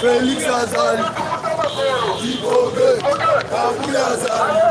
Félix Azali, Kabul Azali.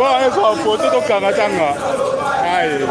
on est en photo de Kamatanga. Aïe.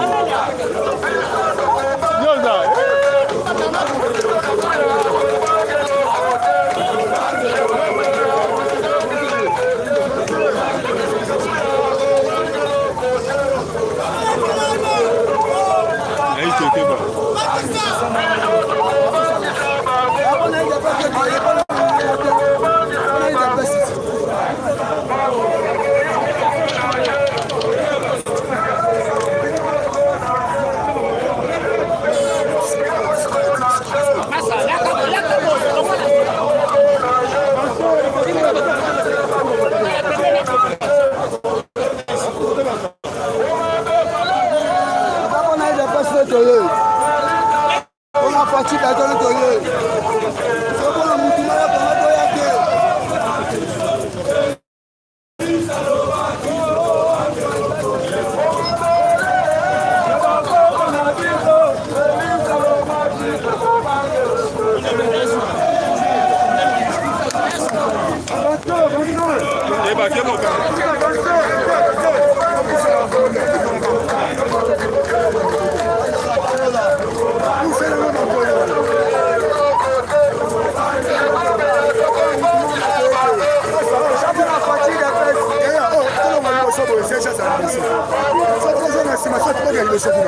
Yosa.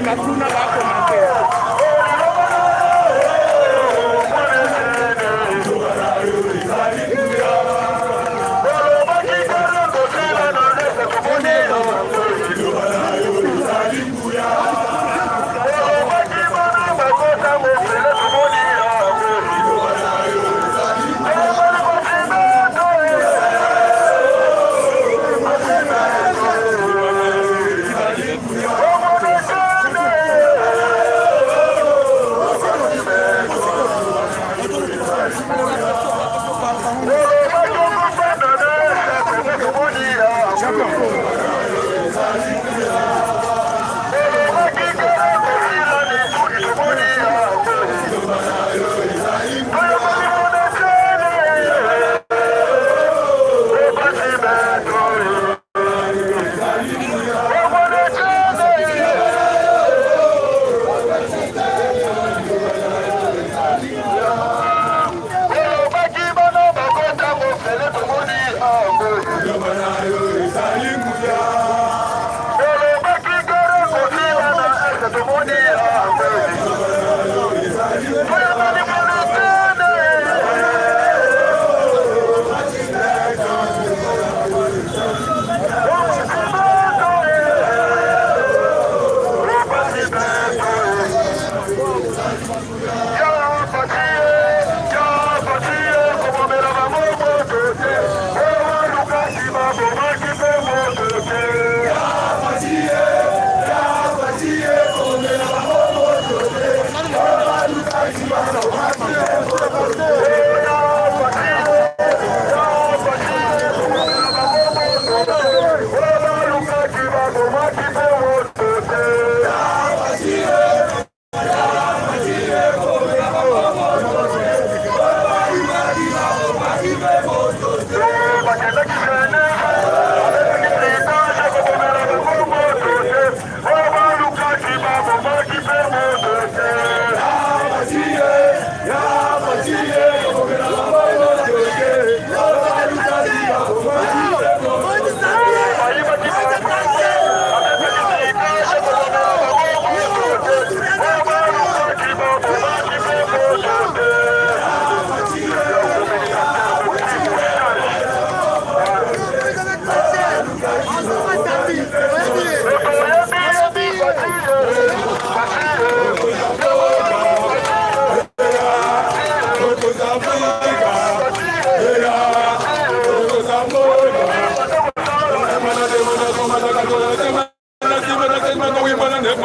Hakuna la commenter.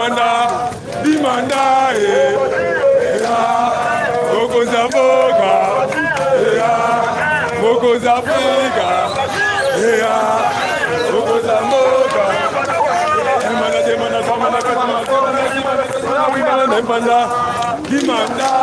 dimanda, Mokoza boga, Mokoza Afrika, Mokoza boga, dimanda,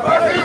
Fatima,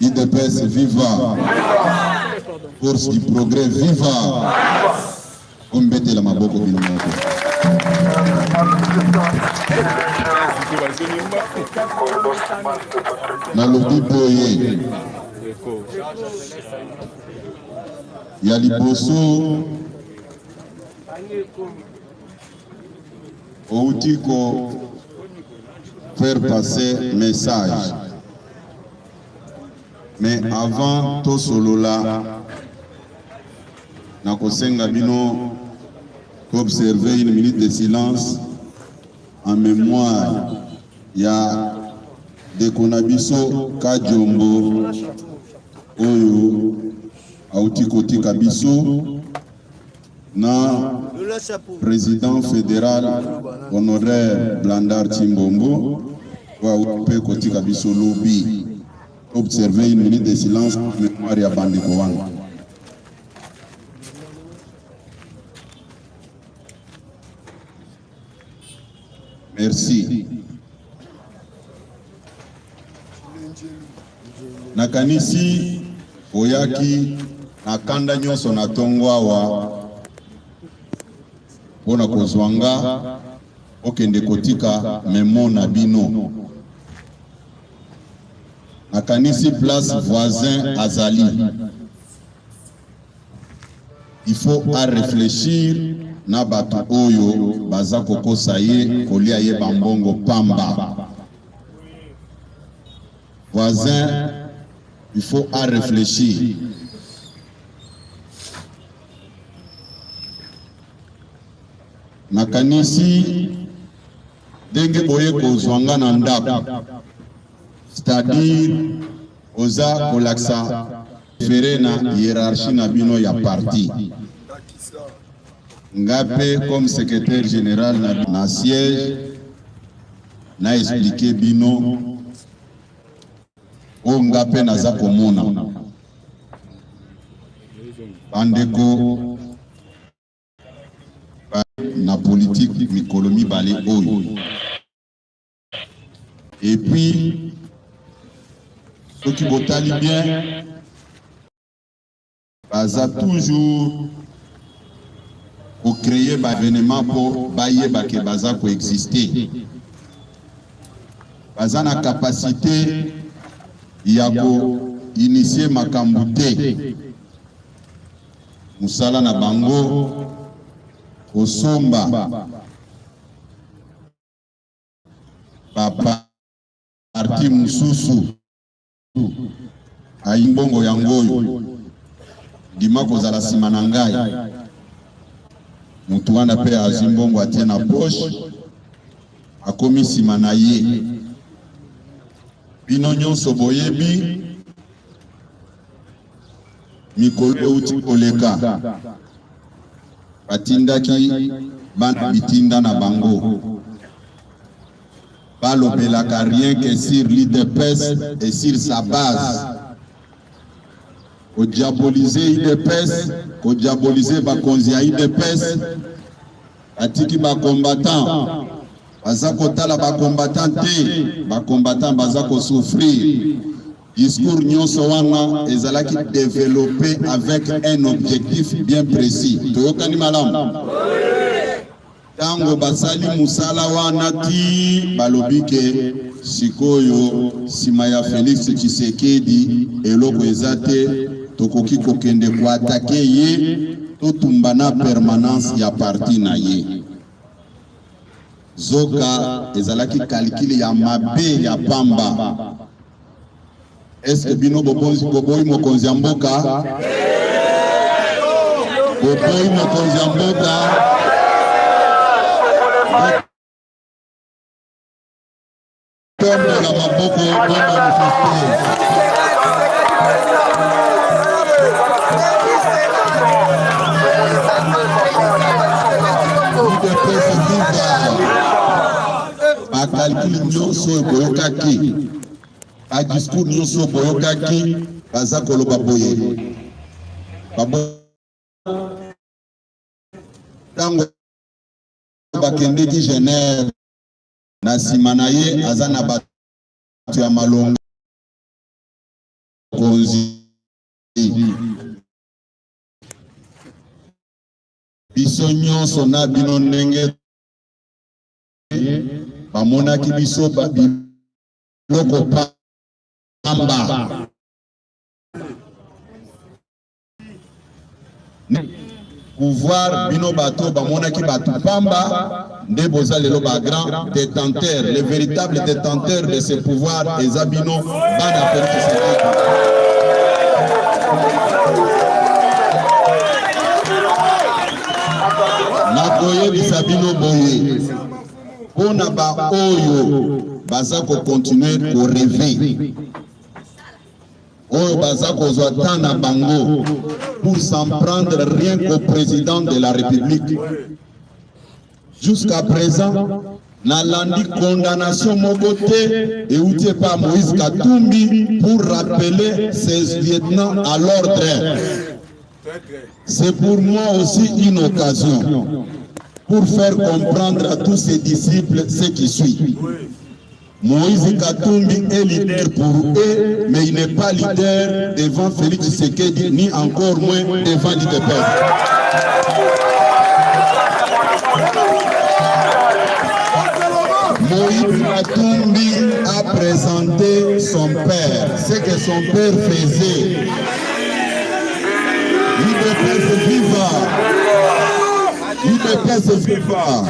IDPS, viva! Force du progrès, viva! Ombete la maboko binamoko. Na lobi boye. Ya liboso outiko faire passer message. Mais avant tout solola, na kosenga bino observer une minute de silence en mémoire ya Dekonabiso Kajombo oyo auti kotika biso na président fédéral honoraire Blandar Chimbombo wa upe kotika biso lobi. Observer une minute de silence en mémoire ya bandeko wangu. Merci. Nakanisi oyaki na kanda nyonso na tongo awa mpona kozwanga okende kotika memo na bino. Nakanisi place voisin azali. Il faut à réfléchir na batu oyo baza kokosa ye kolia ye bambongo pamba. Voisin, il faut à réfléchir. Nakanisi denge boye kozwanga na ndako, c'est-à-dire oza kolaksa fere na hiérarchie na bino ya parti. Ngape comme secrétaire général na siège na expliqué bino o ngape naza komona bandeko na politique mikolo mibale oyo. Et puis soki botali bien baza toujours pour créer un événement pour bayeba ke baza ko exister. Baza na capacité ya ko initier makambo te. Musala na bango kosomba papa parti mususu aimbongo yangoyo dima kozala sima na ngai. Mutu wana pe azimbongo atie na poche akomi sima na ye. Bino nyonso boyebi mikolo euti koleka batindaki bana bitinda na bango balobelaka rien que sur l'IDPS et sur sa base. Ko diaboliser IDPS, ko diaboliser bakonzi ya IDPS, atiki ba combattant baza kotala ba combattant te, ba combattant baza ko souffrir. Discours nyonso wana ezalaki développé avec un objectif bien précis. Toyokani malamu. Tango basali musala wana ti balobike sikoyo sima ya Félix Tshisekedi eloko ezate tokoki kokende ko attaquer ye totumba na permanence ya parti na ye. Zoka ezalaki calcul ya mabe ya pamba. Est-ce que bino boboyi mokonzi ya mboka? Boboyi mokonzi ya mboka? Tombe la maboko bomba manifester. Ba calcul nyonso boyokaki. Ba discours nyonso boyokaki baza koloba boye. Babo tango bakende di Genève na simana ye azana batu ya malonga konzi biso nyonso na bino ndenge bamonaki biso biloko pamba pouvoir bino bato bamonaki batu pamba nde boza lelo ba grand détenteur, les véritables détenteurs de ce pouvoir eza bino bana Félix nakoyebisa bino boye pona ba oyo baza ko continuer ko rêver oyo baza kozwa temps na bango pour s'en prendre rien qu'au président de la République. Jusqu'à présent, nalandi condamnation mokote et outé par Moïse Katumbi pour rappeler ses lieutenants à l'ordre. C'est pour moi aussi une occasion pour faire comprendre à tous ses disciples ce qui suit. Moïse Katumbi est leader pour eux, mais il n'est pas leader devant Félix Tshisekedi, ni encore moins devant l'UDPS. Moïse Katumbi a présenté son père, ce que son père faisait. L'UDPS viva! l'UDPS viva!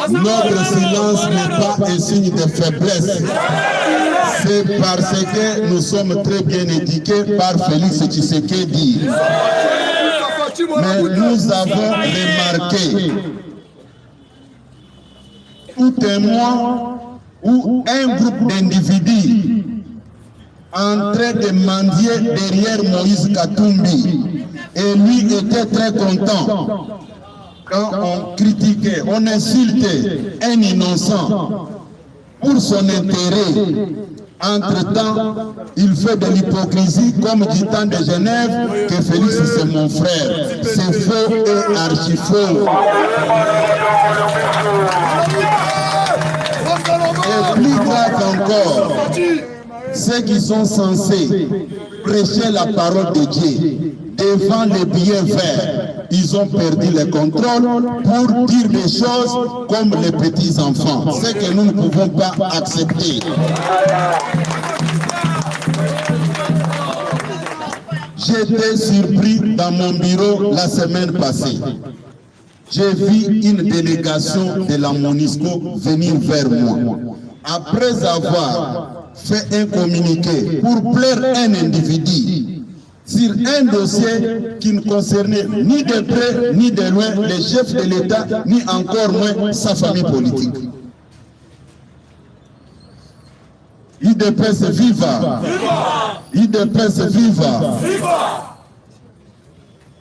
Notre silence n'est pas un signe de faiblesse. C'est parce que nous sommes très bien éduqués par Félix Tshisekedi. Mais nous avons remarqué tout un mois où un groupe d'individus en train de mendier derrière Moïse Katumbi, et lui était très content quand on critiquait, on insultait un innocent pour son intérêt. Entre-temps, il fait de l'hypocrisie comme du temps de Genève que Félix c'est mon frère. C'est faux et archi-faux. Et plus grave encore, ceux qui sont censés prêcher la parole de Dieu devant les billets verts, ils ont perdu le contrôle pour dire des choses comme les petits enfants, ce que nous ne pouvons pas accepter. J'étais surpris dans mon bureau la semaine passée. J'ai vu une délégation de la MONUSCO venir vers moi. Après avoir fait un communiqué pour plaire un individu sur un dossier qui ne concernait ni de près ni de loin les chefs de l'État, ni encore moins sa famille politique. UDPS viva! UDPS viva!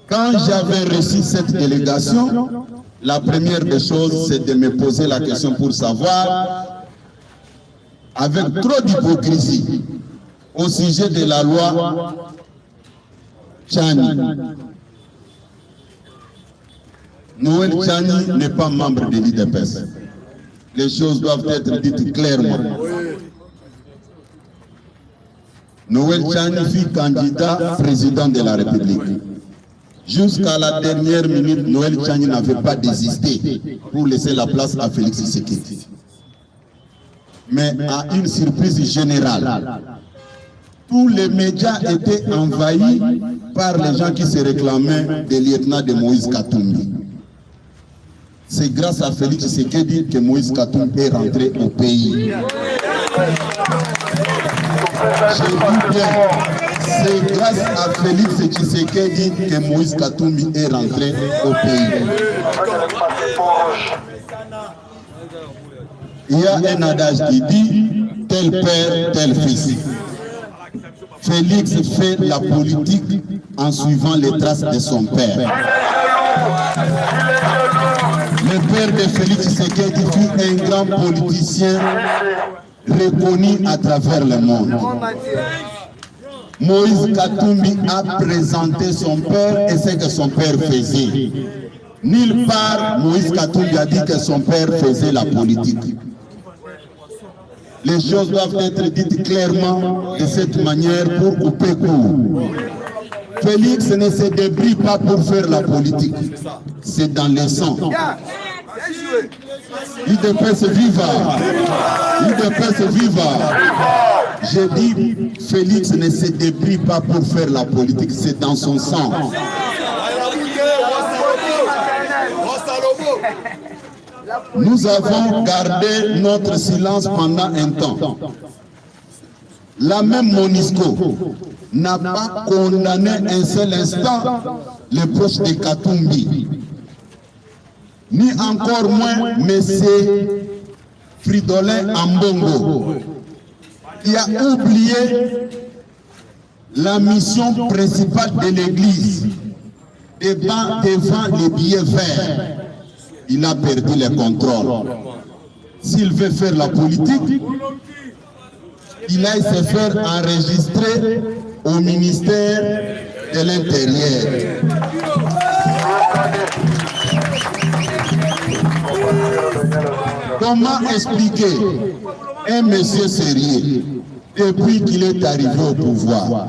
Quand j'avais reçu cette délégation, la première des choses, c'est de me poser la question pour savoir, avec trop d'hypocrisie, au sujet de la loi Tchani. Noël Tchani n'est pas membre de l'UDPS. Les choses doivent être dites clairement. Noël Tchani fut candidat président de la République. Jusqu'à la dernière minute, Noël Tchani n'avait pas désisté pour laisser la place à Félix Tshisekedi. Mais à une surprise générale, tous les médias étaient envahis par les gens qui se réclamaient des lieutenants de Moïse Katumbi. C'est grâce à Félix Tshisekedi que Moïse Katumbi est rentré au pays. Je dis bien, c'est grâce à Félix Tshisekedi que Moïse Katumbi est rentré au pays. Il y a un adage qui dit tel père, tel fils. Félix fait la politique en suivant les traces de son père. Le père de Félix Tshisekedi fut un grand politicien reconnu à travers le monde. Moïse Katumbi a présenté son père et ce que son père faisait. Nulle part, Moïse Katumbi a dit que son père faisait la politique. Les choses doivent être dites clairement de cette manière pour couper court. Félix ne se débrouille pas pour faire la politique. C'est dans le sang. UDPS viva! UDPS viva! J'ai dit, Félix ne se débrouille pas pour faire la politique. C'est dans son sang. Nous avons gardé notre silence pendant un temps. La même MONUSCO n'a pas condamné un seul instant les proches de Katumbi, ni encore moins M. Fridolin Ambongo, qui a oublié la mission principale de l'Église, devant les billets verts. Il a perdu le contrôle. S'il veut faire la politique, il aille se faire enregistrer au ministère de l'Intérieur. Comment expliquer un monsieur sérieux, depuis qu'il est arrivé au pouvoir,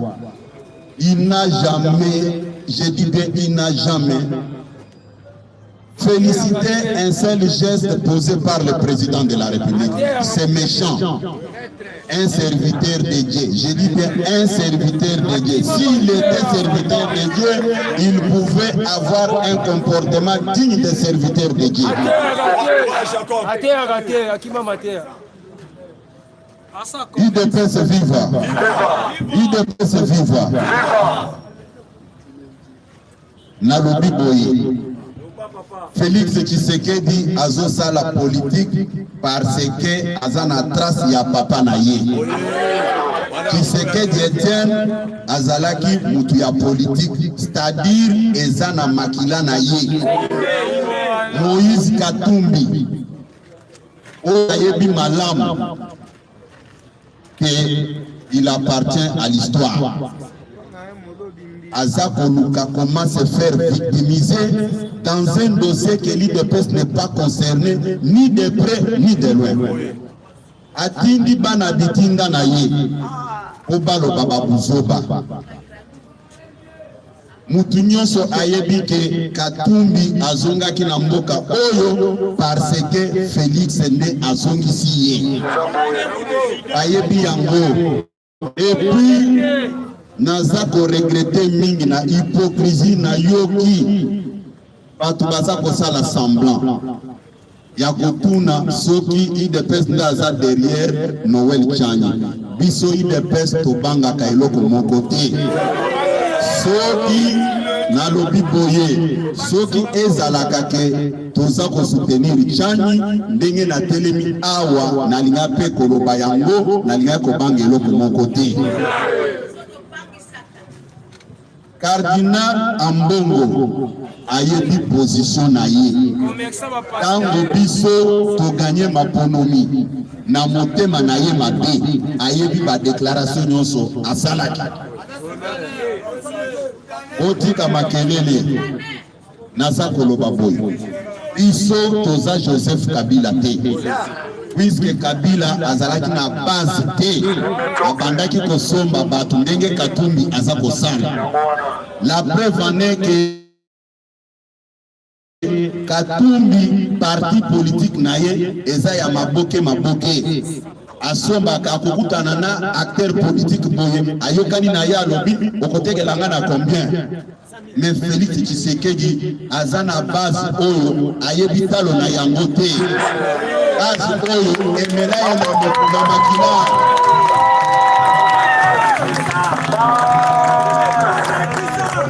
il n'a jamais, je dis bien, il n'a jamais félicité un seul geste posé par le président de la République. C'est méchant. Un serviteur de Dieu. Je dis bien un serviteur de Dieu. S'il était serviteur de Dieu, il pouvait avoir un comportement digne de serviteur de Dieu. UDPS viva. UDPS viva. Nalobi boye. Félix Tshisekedi azosa la politique parce que azana trace ya papa na ye. Tshisekedi Etienne azalaki mutu ya politique, c'est-à-dire ezana makila na ye. Moïse Katumbi oyebi malamu qu'il appartient à l'histoire. Azako Luka comment se faire victimiser dans un dossier que l'UDPS n'est pas concerné ni de près ni de loin. Atindi bana bitinda na ye obalo baba buzoba. Mutu nyonso ayebi ke Katumbi azongaki na mboka oyo parce que Félix nde azongisi ye. Ayebi yango. Et puis naza ko regretter mingi na hypocrisie na yoki batu baza ko sala semblant ya kotuna soki UDPS ndaza derrière Noël Tchani biso UDPS tobanga ka eloko moko te soki na lobi boye soki ezalaka ke toza ko soutenir Tchani ndenge na telemi awa na linga pe koloba yango na linga ko banga eloko moko te. Cardinal Ambongo ayebi position na ye. Tango biso to gagner maponomi na motema na ye mabe ayebi ba déclaration nyonso asalaki. Otika makelele naza koloba boy. Biso toza Joseph Kabila te. Puisque Kabila azalaki na base te abandaki kosomba batu ndenge Katumbi aza kosala. La preuve en est que Katumbi parti politique na ye eza ya maboke asomba akokutana na acteur politique boye ayokani na ye alobi okotekelanga na combien. Mais Félix Tshisekedi azana base oyo ayebi talo na yango te. Base oyo emela ye na makila.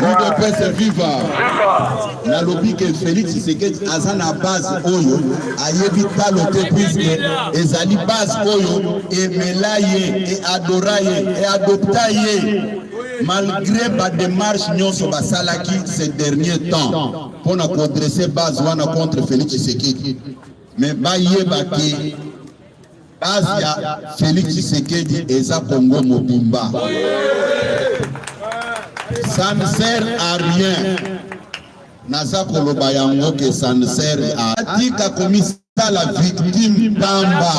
UDPS viva. Na lobi que Félix Tshisekedi azana base oyo ayebi talo te puisque ezali base oyo emela ye et adora ye et adopta ye. Malgré la démarche nyonso basalaki ces derniers temps pour na redresser base wana contre Félix Tshisekedi, mais bayeba ke base ya Félix Tshisekedi eza Congo mobimba. Ça ne sert à rien. Naza koloba yango que ça ne sert à rien. Atika komisa la victime d'Amba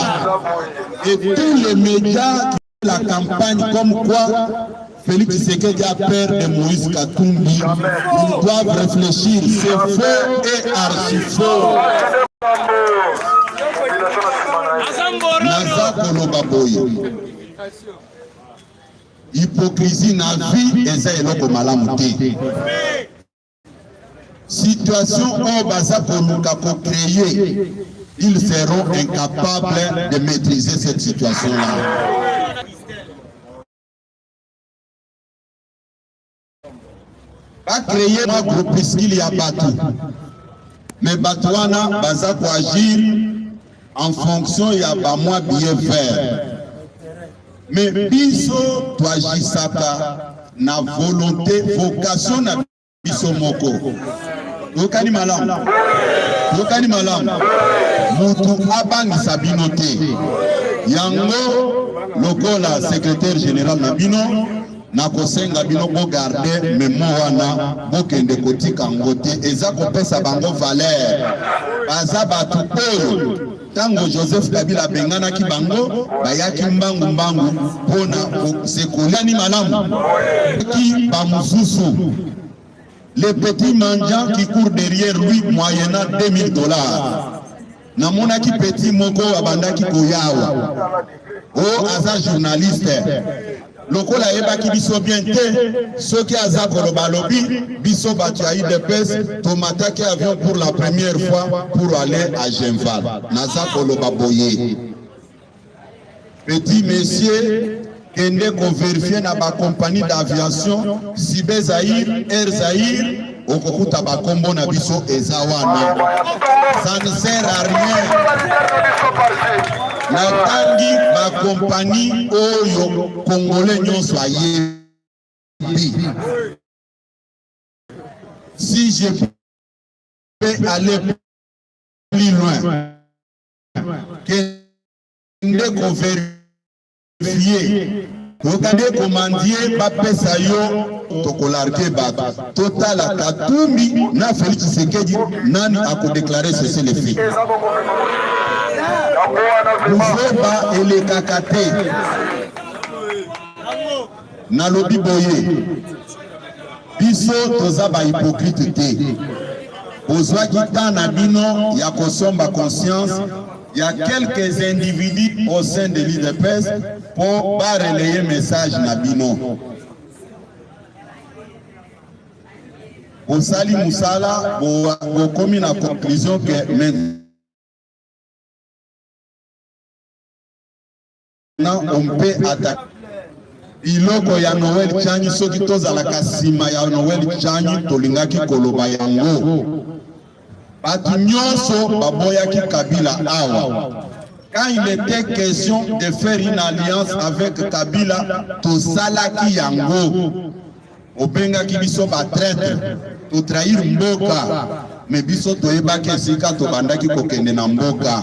et tous les médias qui font la campagne comme quoi Félix Tshisekedi a peur de Moïse Katumbi. Ils doivent réfléchir. C'est faux et archi faux. Naza koloba boye. Hypocrisie na vie eza eloko malamu te. Situation où baza koluka ko créer, ils seront incapables de maîtriser cette situation-là. Pas créer un groupuscule ya batu, mais batouana baza ko agir en fonction ya ba moi bien faire. Mais biso to agisaka na volonté, vocation na biso moko. Yokani malamu. Yokani malamu. Mutu abangisa bino te. Yango lokola secrétaire général na bino na kosenga bino bo garder mémoire wana bo kende kotika ngote eza kopesa bango valeur. Baza batu oyo Tango Joseph Kabila bengana ki bango bayaki mbangu pona sekolani malamu ki bamususu. Les petits mendiants qui courent derrière lui moyennant $2000. Namona ki petit moko abanda ki koyawa. Oh aza journaliste. Lokola eba ki biso bien te, ceux qui aza koloba lobi, biso batu a UDPS, tomata ki avion pour la première fois pour aller à Genval. Naza koloba boye. Petit monsieur, kende ko vérifier na ba compagnie d'aviation, Sibe Zahir, Air Zahir, okokuta ba kombo na biso ezawana. Ça ne sert à rien. La tangi ba compagnie oyo congolais nyonso ayebi. Si je peux aller plus loin, kende ko vérifier. Tokade commandier bapesa yo tokolarke baba total Katumbi na Félix Tshisekedi nani ako déclarer cesser les faits. Muzoba ele kakate na lobi boye biso toza ba hypocrite te ozwa kitana bino ya kosomba conscience. Il y a quelques individus au sein de l'UDPS pour relayer le message Nabino. Au Sali Moussala, vous commis la conclusion que maintenant on peut attaquer. Iloko ya Noël Chani, ceux qui tosent à la Kassima ya Noël Chani, Tolingaki Koloba Yango. Batunyoso baboyaki Kabila awa. Quand il était question de faire une alliance avec Kabila, to salaki yango. Obenga ki biso ba traître, to trahir mboka. Mais biso to ebaki sika to bandaki kokende na mboka.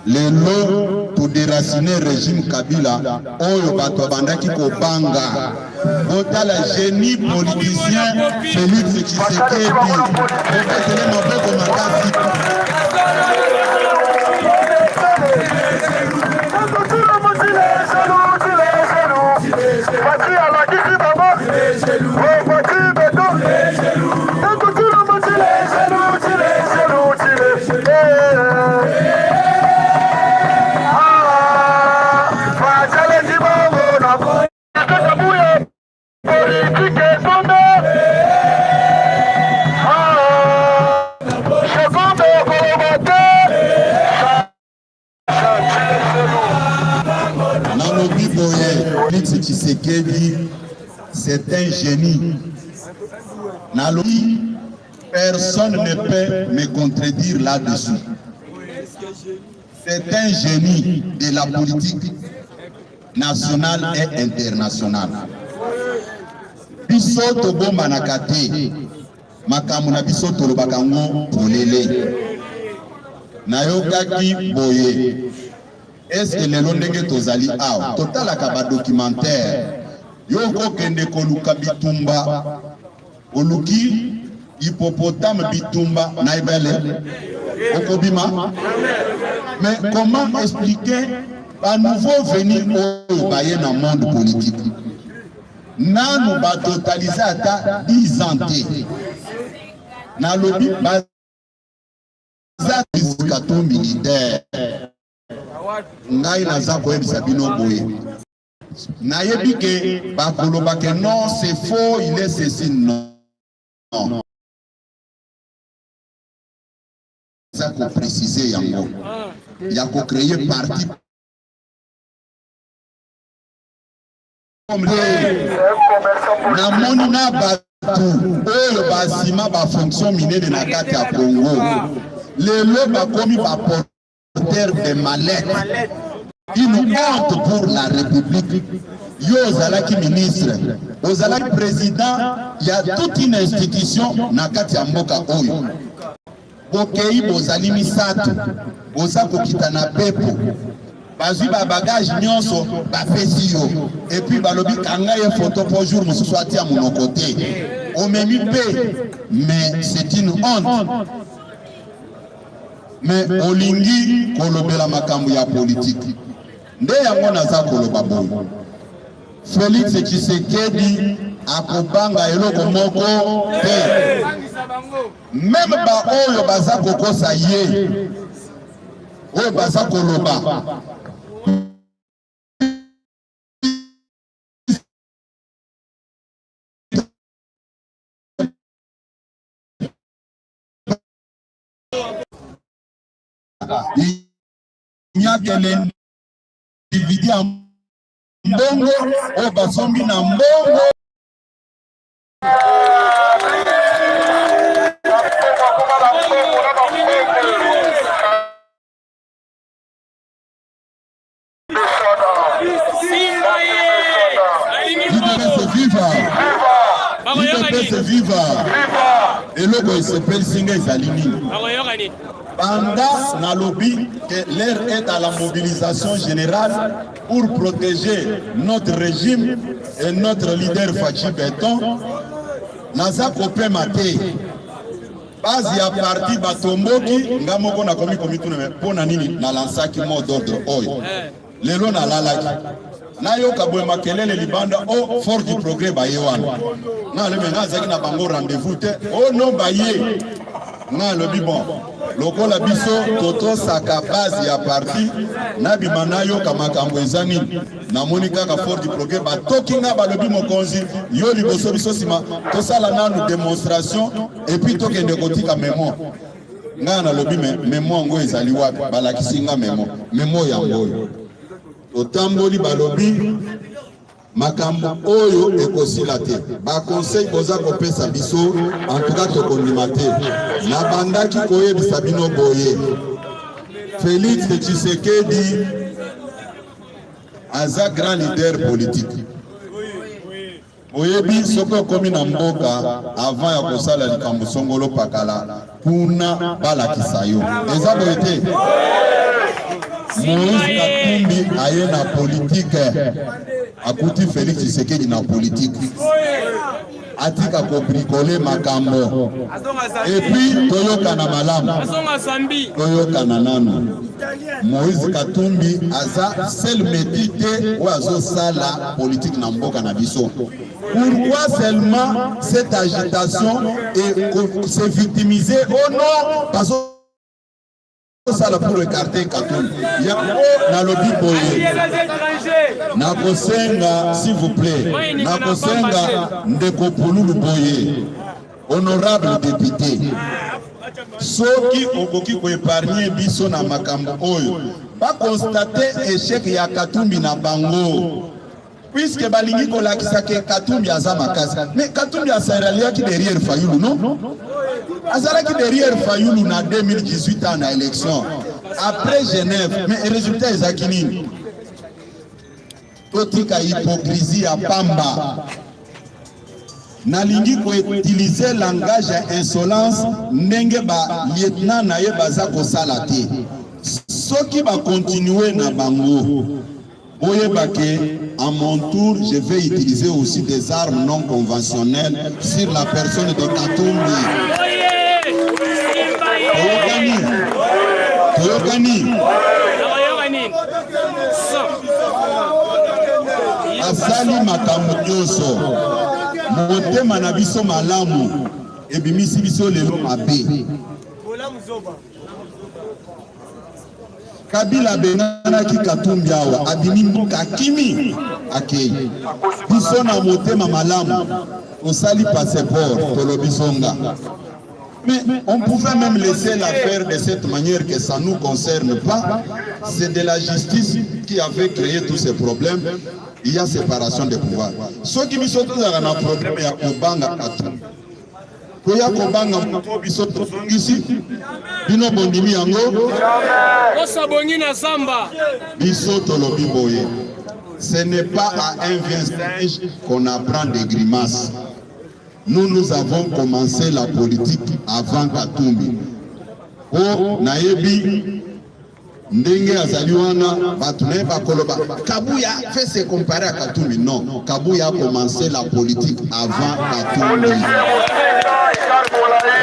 Lelo to déraciner régime Kabila, oyo bato bandaki ko banga. Ota la génie politicien Félix Tshisekedi. Okatele maboko makasi. Tshisekedi, c'est un génie. Nalobi, personne ne peut me contredire là-dessus. C'est un génie de la politique nationale et internationale. Biso tobo manakate, makamuna biso tolobakango polele. Nayokaki boye. Est-ce que les londenge tozali awa total akaba documentaire yoko kende koluka bitumba oluki hippopotame bitumba na ebele okobima. Mais comment expliquer un nouveau venu au baye na monde politique nanu ba totaliser ata 10 ans na lobi ba za Katumbi leader ngai naza koyebisa bino boye nayebi ke bakoloba ke non c'est faux il est ceci non ça ko préciser yango ya ko créer parti comme na moni na batu oyo basima ba fonction minene na kati ya Congo lelo bakomi ba de mallettes. Une honte pour la République. Yo zalaki ministre, ozalaki président, il y a toute une institution na kati ya mboka oyo. Bokei bozali misato, bozako kitana pepo. Bazui ba bagage nyonso ba pesi yo. Et puis balobi kanga ye photo pour jour mosusu atia mon côté. On me mi pe, mais c'est une honte. mais olingi kolobela makambo ya politique. Nde yango naza koloba boye. Félix Tshisekedi akobanga eloko moko te. Même ba oyo baza kokosa ye. Oyo baza koloba. Il n'y a que l'individu en mbongo oyo basombi na mbongo. UDPS viva eloko esepeli singa ezali nini. Pendant na lobby que l'heure est à la mobilisation générale pour protéger notre régime et notre leader Fachi Beton, naza kope mate base ya parti batomboki ngamoko na komi komitu pona nini na lansaki mot d'ordre oyo lelo na lalaki na yoka boye makelele libanda o fort du progrès baye wana na leme ngazaki na bango rendez-vous te o non baye na lobi bon lokola biso toto saka base ya parti na bimana yoka makambo ezani na moni kaka fort du progrès batoki nga balobi mokonzi yo liboso biso sima tosala nanu démonstration et puis tokende kotika memo nga na lobi memo ngo ezali wapi balakisi nga memo ya ngoyo otamboli balobi makambo oyo ekosila te ba conseil boza kopesa biso en tout cas tokondima te na bandaki koyebisa bino boye Félix Tshisekedi aza grand leader politique. Oyebi soko okomi na mboka avant ya kosala likambo songolo pakala kuna balakisa yo eza boye te. Moïse Katumbi aye na politique akuti Félix Tshisekedi na politique atika ko bricoler makambo et puis toyoka na malamu toyoka na nanu. Moïse Katumbi aza seul métité ou azo sala politique na mboka na biso. Pourquoi seulement cette agitation et se victimiser au nom parce ça pour écarter Katumbi. Na lobi boye. Na kosenga s'il vous plaît. Na kosenga ndeko Pululu boye. Honorable député. Soki okoki ko épargner biso na makambo oyo. Ba constater échec ya Katumbi na bango. Puisque balingi ko lakisa ke Katumbi aza makasi. Mais Katumbi asaralia ki derrière Fayulu non? Azalaki derrière Fayulu na 2018 ans na élection. Après Genève, mais le résultat est akini. Totika hypocrisie à Pamba. Nalingi ko utiliser langage à insolence ndenge ba lieutenant na ye baza ko salate. Soki ba continuer na bango. Oyebake, à mon tour, je vais utiliser aussi des armes non conventionnelles sur la personne de Katumbi. Toyokani. Asali makambo nyonso. Motema na biso malamu. Ebimisi biso lelo mabe. Kabila benana ki Katumbi awa abimi kakimi akei biso na motema malamu osali passeport tolobisonga. Mais on pouvait même laisser l'affaire de cette manière que ça ne nous concerne pas. C'est de la justice qui avait créé tous ces problèmes. Il y a séparation des pouvoirs. Ceux qui me sont tous dans un problème, il y a Kobanga Katumbi. Koya Kobanga Muto Bisoto ici. Bino Bondimi Yango. Osabongi na Samba. Bisoto Lobiboye. Ce n'est pas à un vieux qu'on apprend des grimaces. Nous avons commencé la politique avant Katumbi. Oh, Naebi, Ndenge Azaliwana, Batune Bakoloba. Kabuya fait se comparer à Katumbi. Non, Kabuya a commencé la politique avant Katumbi.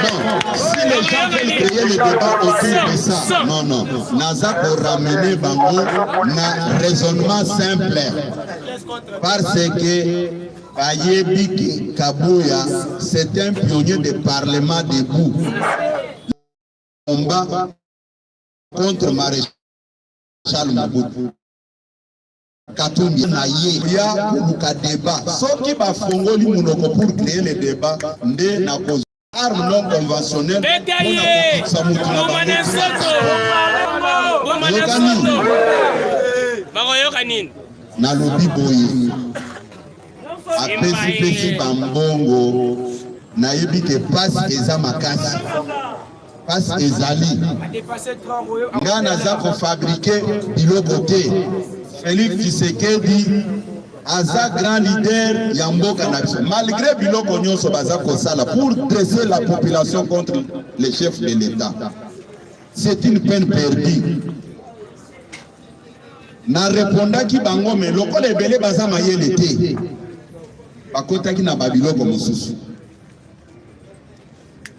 Non, si les gens veulent créer le débat autour de ça. Non, non. Naza pour ramener Bango na raisonnement simple. Parce que Bayebi Kabouya, c'est un pionnier de parlement debout. Le combat contre Maréchal Mobutu. Katumbi na ye ya kuluka débat. Soki ba fongoli munoko pour créer le débat nde na cause arme non conventionnelle. Na lobi boye apesi bambongo na yebi ke passe eza makasi passe ezali nga naza kofabrike biloko te. Félix Tshisekedi aza grand leader ya mboka na biso malgré biloko nyonso baza kosala pour dresser la population contre les chefs de l'État. C'est une peine perdue. Na répondaki bango me lokola ebele baza mayele te bakotaki na babiloko mosusu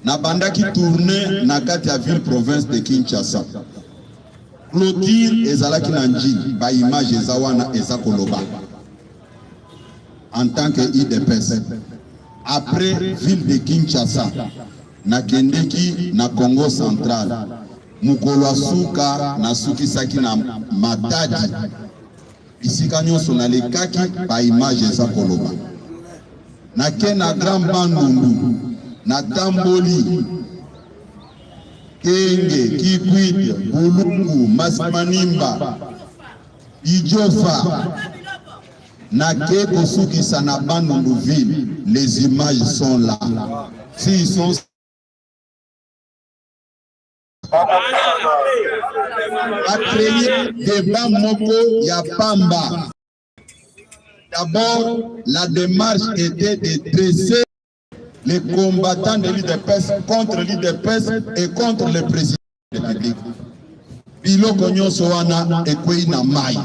na bandaki tourner na kati ya ville province de Kinshasa. Clôture ezalaki na njili ba image eza wana eza koloba en tant que IDPS. Après ville de Kinshasa na kendeki na Congo central mukolo asuka na sukisaki na Matadi isika nyonso na lekaki ba image eza koloba na ke na Grand Bandundu na Tamboli Kenge, Kikwit, Bulungu, Masmanimba, Idjofa, Nake, Kosuki, Sanabandundu-Ville, les images sont là. S'ils sont après débat moko ya Pamba. D'abord, la démarche était de dresser les combattants de l'IDPS contre l'IDPS et contre le président de la République. Biloko nyonso wana ekwei na mai.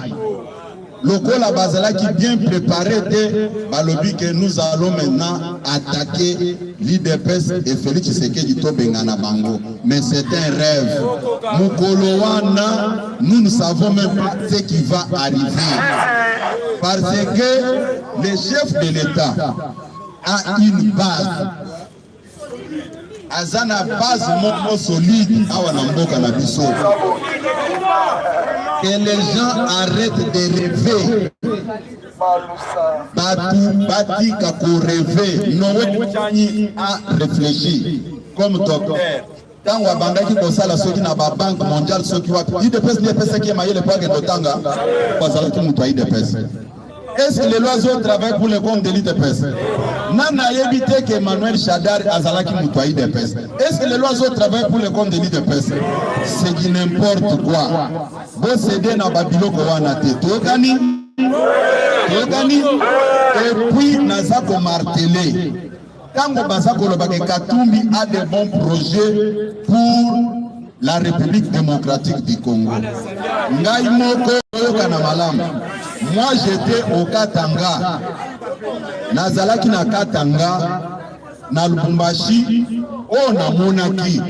Lokola bazala qui bien préparé de balobi que nous allons maintenant attaquer l'IDPS et Félix Tshisekedi to bengana bango. Mais c'est un rêve. Mukolo wana, nous ne savons même pas ce qui va arriver. Parce que le chef de l'État a une base. Azana base moko solide awa na mboka na biso. Que les gens arrêtent de rêver. Bati kako rêver. Noé Tchani a réfléchi comme docteur. Quand on a dit que ça la soki na ba banque mondiale soki wapi. Il dépêche qui est maillé le poids de Totanga. Parce que tout le dépêche. Est-ce que les lois travaillent pour le compte de l'IDPS? Nana évité que Emmanuel Chadar Azalaki Moutouaï d'IDPS. Est-ce que les lois travaillent pour le compte de l'IDPS? C'est du n'importe quoi. Vous cédez dans Babylone Kowanate. Togani. Et puis, Nazako martelé. Quand Bazako Lobake Katumbi a de bons projets pour la République démocratique du Congo. Ngai Moko Kanamalam. Moi j'étais au Katanga. Nazalaki na Katanga, na Lubumbashi, on a monaki.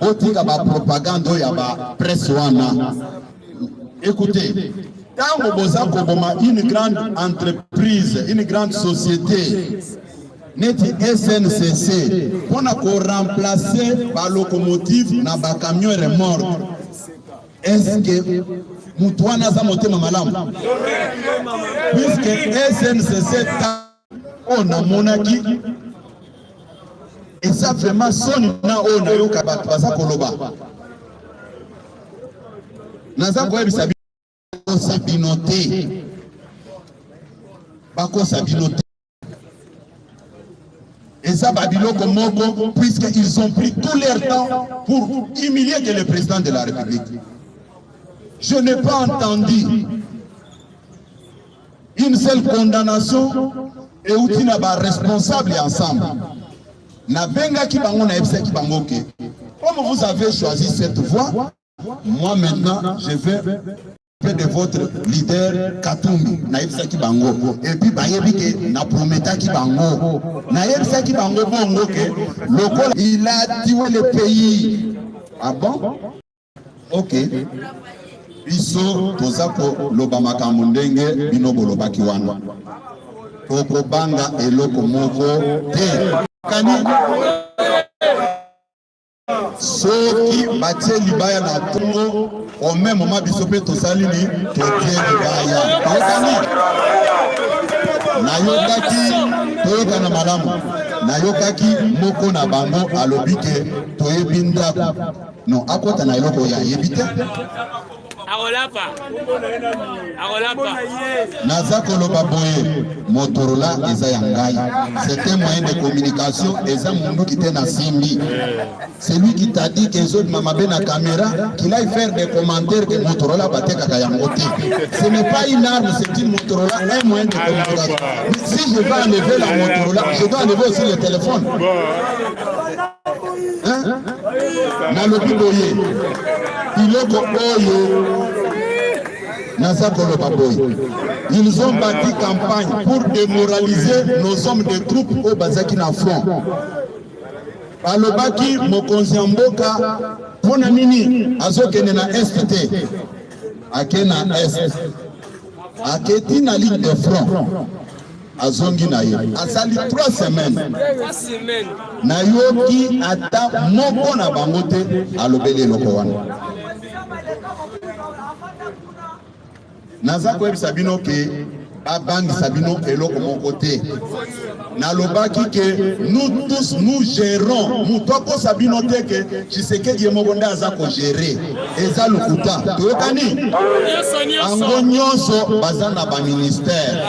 Otika ba propagande ya ba presse wana. Écoutez, quand on boza koboma une grande entreprise, une grande société, neti SNCC, on a remplacé par locomotive na ba camion remorque. Est-ce que Moutouana za motema malamu? Puisque SNCC on a monaki et ça vraiment sonne na on a yoka bato baza koloba. Naza kwa bisabi sabinoté. Bako sabinoté. Et ça va dire comme moko puisqu'ils ont pris tout leur temps pour humilier le président de la République. Je n'ai pas entendu une seule condamnation et où tu n'as pas responsable ensemble. Comme vous avez choisi cette voie, moi maintenant je vais de votre leader Katumbi na yebisaki bango et puis bayebi ke na prometaki bango na yebisaki bango bongo ke lokola il a tué le pays. Ah bon? Ok. Biso tozako loba makambo ndenge bino bolobaki wana tokobanga eloko moko te kani soki batie libaya na tongo au même moment biso pe tosali ni totie libaya tokani nayokaki toyokana malamu nayokaki moko na bango alobi ke toyebi ndako non akota na eloko ya yebi te naza koloba boye Motorola eza ya ngai. C'est un moyen de communication eza mundu qui était na simbi. C'est lui qui t'a dit que les autres mamabe na caméra qu'il aille faire des commentaires que Motorola bateka kayango te. Ce n'est pas une arme, c'est une Motorola, un moyen de communication. Si je vais enlever la Motorola, je dois enlever aussi le téléphone. Hein? Na lobi boye iloko oyo naza koloba boye. Ils ont bâti campagne pour démoraliser nos hommes de troupes au bazaki na front. Balobaki mokonzi ya mboka pona nini azokende na ST akena est aketi na ligne de front azongi na ye asali 3 semaines na yoki ata moko na bango te alobeli eloko wana. Naza koyebisa bino ke babangisa bino eloko moko te. Nalobaki que nous tous nous gérons mutoko sabino te ke Tshisekedi moko nda aza ko gérer eza lukuta toyokani ango nyonso baza na ba ministère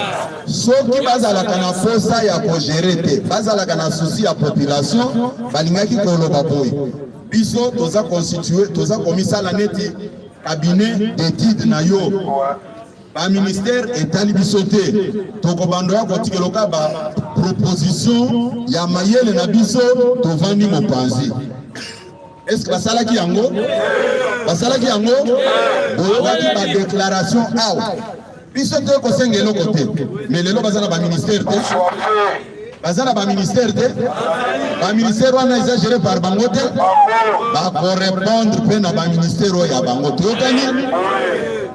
soki bazalaka na posa ya ko gérer te bazalaka na souci ya population balingaki koloba boye biso toza constitué toza komisala neti cabinet d'études na yo ba ministère etali biso te tokobando ya kotikeloka ba proposition ya mayele na biso tovandi mopanzi. Est-ce que basalaki yango boyokaki ba déclaration awa biso te kosenga eloko te mais lelo baza na ba ministère te ba ministère wana eza géré par bango te bakorépondre mpe na ba ministère oyo ya bango te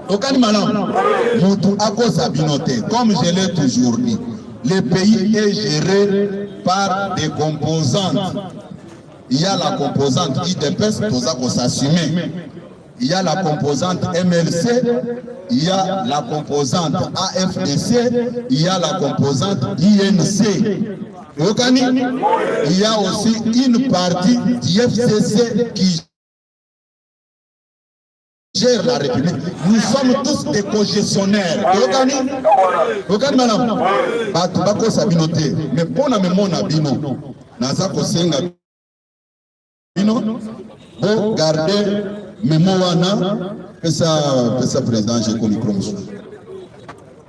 okani malam mutu akosa binote. Comme je l'ai toujours dit, le pays est géré par des composantes. Il y a la composante IDPS, toza ko s'assumer. Il y a la composante MLC, il y a la composante AFDC, il y a la composante INC. Okani, il y a aussi une partie du FCC qui gère la République. Nous sommes tous des co-gestionnaires. Okani madame, batu bako sabinote, mais pona memona bino, naza ko senga bino, bo garder memoana, pesa président j'ai comme micro monsieur.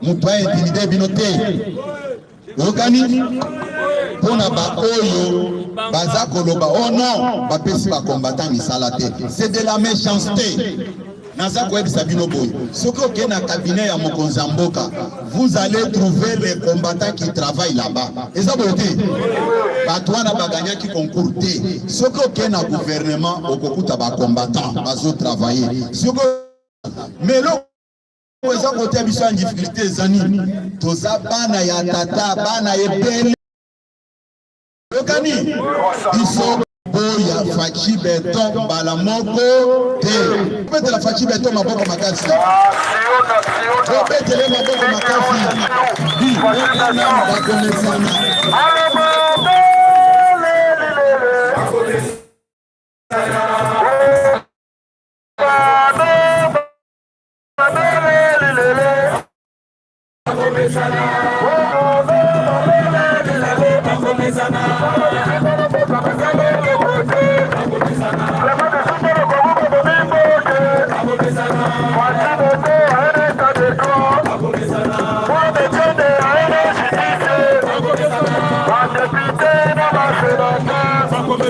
Mupa intimidé binote. Okani, pona ba oyo, baza koloba, oh non, ba pesi ba combattant misalate. C'est de la méchanceté. Naza kweb Sabino Boy. Soko kena cabinet ya mokonzi mboka, vous allez trouver les combattants qui travaillent là-bas. Et ça beauté. Batwana baganya qui concourt té. Soko kena gouvernement okokuta ba combattants bazo travailler. Soko mais lo eza côté biso en difficulté zani. Toza bana ya tata bana ebele. Lokani iso boya fachi beton bala moko te pete la fachi beton maboko makasi pete le maboko makasi di ba konesana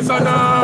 Sana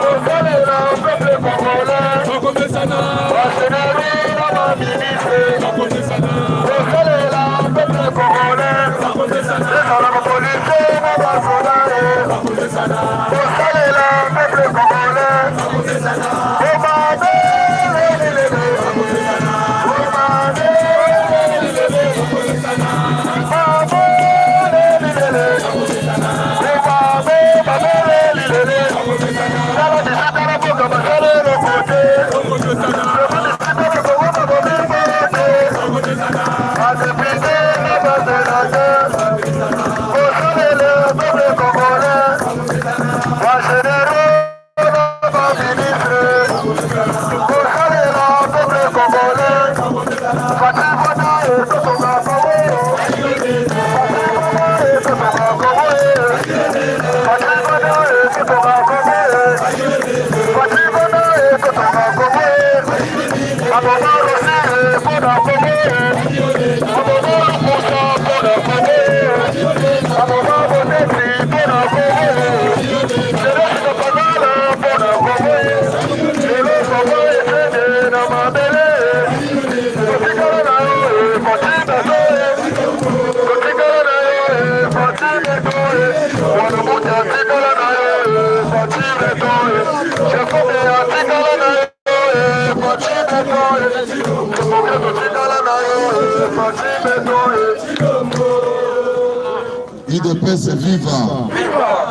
IDPS viva!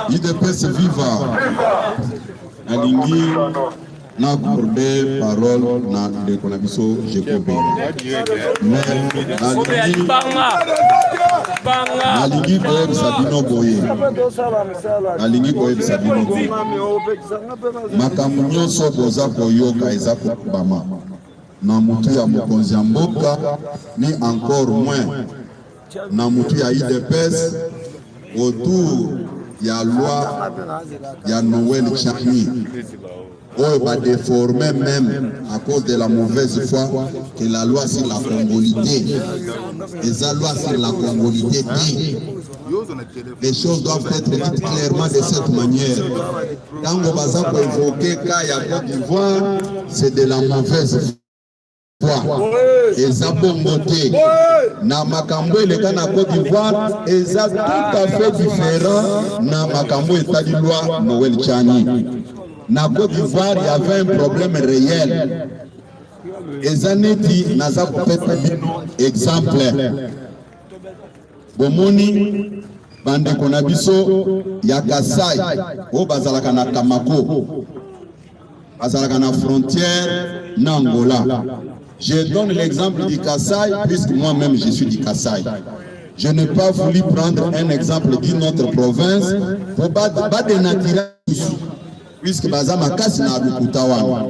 IDPS viva! Nalingi na accordé parole na ndeko na biso Jekobe. Nalingi koyebisa bino boye. Nalingi koyebisa bino boye. Makambo nyonso boza koyoka eza kobama na mutu ya mokonzi ya mboka ni encore moins na mutu ya IDPS autour ya loi ya Noël Tchani. On va déformer même à cause de la mauvaise foi que la loi sur la congolité. Et la loi sur la congolité dit les choses doivent être dites clairement de cette manière. Quand on va évoquer Kaya Côte d'Ivoire, c'est de la mauvaise foi. Et ça bomboté. Na makambo eleka na Côte d'Ivoire, et ça tout à fait différent na makambo état de loi Noël Tchani. Na Côte d'Ivoire, il y avait un problème réel. Et ça n'est dit, naza peut-être exemple. Bomoni, bande konabiso, ya Kasai, o bazalaka na Kamako, bazalaka na frontière na Angola. Je donne l'exemple du Kasai, puisque moi-même je suis du Kasai. Je n'ai pas voulu prendre un exemple d'une autre province pour pas dénaturer, puisque baza makasi na lukuta wana.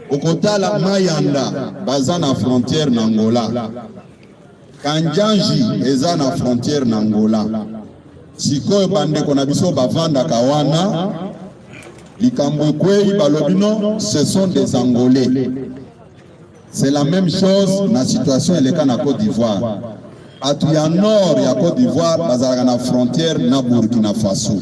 Okotala Mayanda, baza na frontière na Angola. Kanjanji eza na frontière na Angola. Sikoyo bande kona biso bavanda kawana. Likambo kwei balobino, ce sont des Angolais. C'est la même chose na situation eleka na Côte d'Ivoire. Atu ya nord ya Côte d'Ivoire bazalaka na frontière na Burkina Faso.